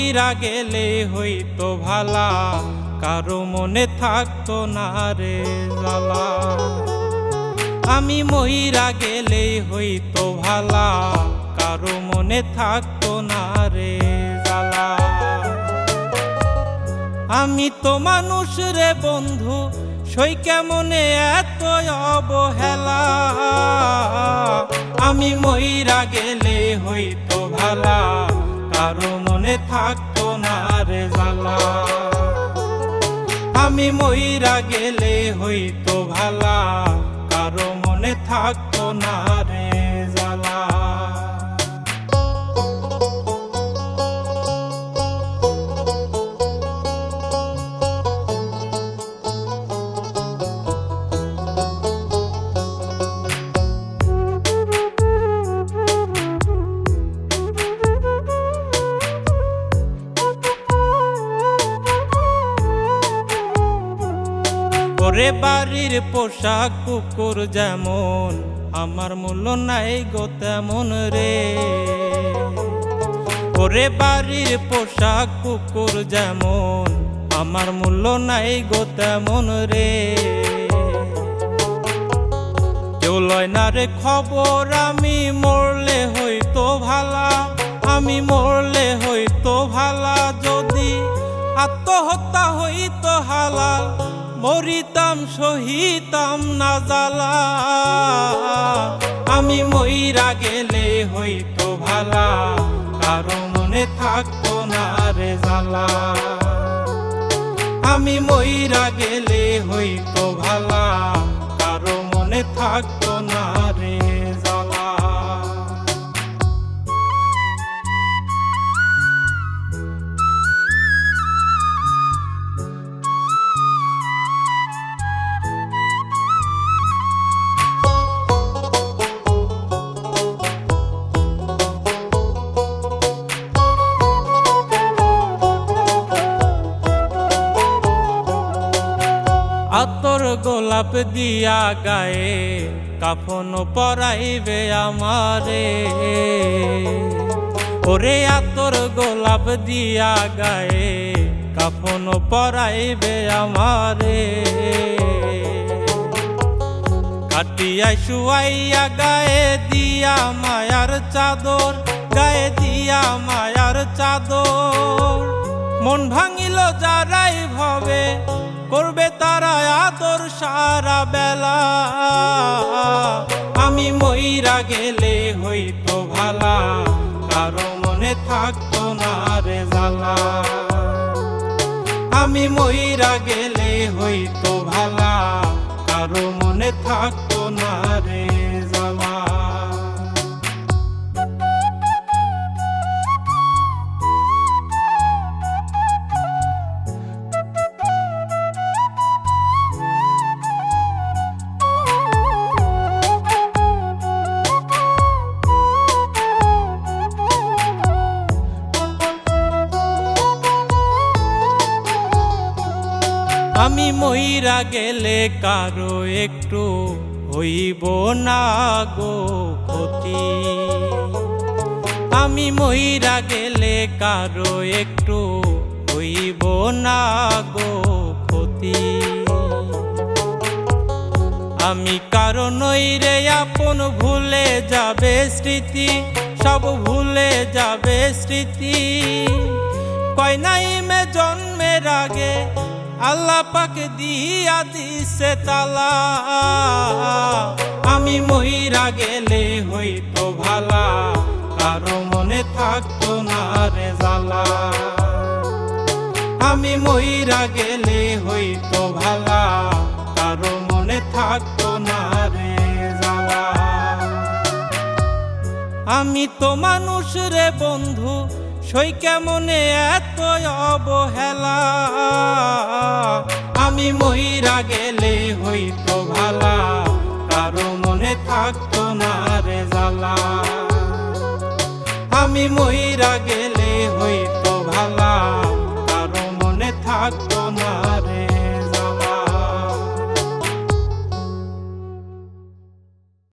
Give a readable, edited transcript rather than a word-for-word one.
মইরা গেলে হইতো ভালা, কারো মনে থাকতো না রে জ্বালা। আমি মইরা গেলে হইতো ভালা, কারো মনে থাকতো না রে জ্বালা। আমি তো মানুষ রে বন্ধু, সই কেমনে এত অবহেলা। আমি মইরা গেলে হইতো ভালা, কারো মনে থাকতো না রে জ্বালা। আমি মইরা গেলে হইতো ভালা, কারো মনে থাকতো না রে জ্বালা। ওরে বাড়ির পোশাক কুকুর যেমন, আমার মূল্য নাই গো তেমন রে। ওরে বাড়ির পোশাক কুকুর যেমন, আমার মূল্য নাই গো তেমন রে। কেউ লয় না রে খবর, আমি মরলে হইতো ভালা। আমি মরলে হইতো ভালা, যদি আত্মহত্যা হইতো হালাল, মরিতাম সহিতাম না জ্বালা। আমি মইরা গেলে হইতো ভালা, কারো মনে থাকতো না রে জ্বালা। আমি মইরা গেলে হইতো ভালা, কারো মনে থাকতো না রে জ্বালা। আতর গোলাপ দিয়া গায়ে, কাফন পরাইবে আমারে। ওরে আতর গোলাপ দিয়া গায়ে, কাফন পরাইবে আমারে। কাটিয়া শুয়াইয়া গায়ে দিয়া মায়ার চাদর, গায়ে দিয়া মায়ার চাদর। মন ভাঙিল যারাই ভাবে, করবে তারা আদর সারা বেলা। আমি মইরা গেলে হইতো ভালা, কারো মনে থাকতো না রে জ্বালা। আমি মইরা গেলে হইতো ভালা, কারো মনে থাকতো না রে জ্বালা। আমি মইরা গেলে কারো একটু হইব না গো ক্ষতি। আমি মইরা গেলে কারো একটু হইব না গো ক্ষতি। আমি কারো নই রে আপন, ভুলে যাবে স্মৃতি, সব ভুলে যাবে স্মৃতি। কয় নাই মে জন্মের আগে, আল্লাহ পাক দিয়া দিছে তালা। আমি মইরা গেলে হইতো ভালা, কারো মনে থাকতো না রে জ্বালা। আমি মইরা গেলে হইতো ভালা, কারো মনে থাকতো না রে জ্বালা। আমি তো মানুষ রে বন্ধু, সই কেমনে এত অবহেলা। আমি মইরা গেলে হইতো ভালা, কারো মনে থাকতো না রে জ্বালা। আমি মইরা গেলে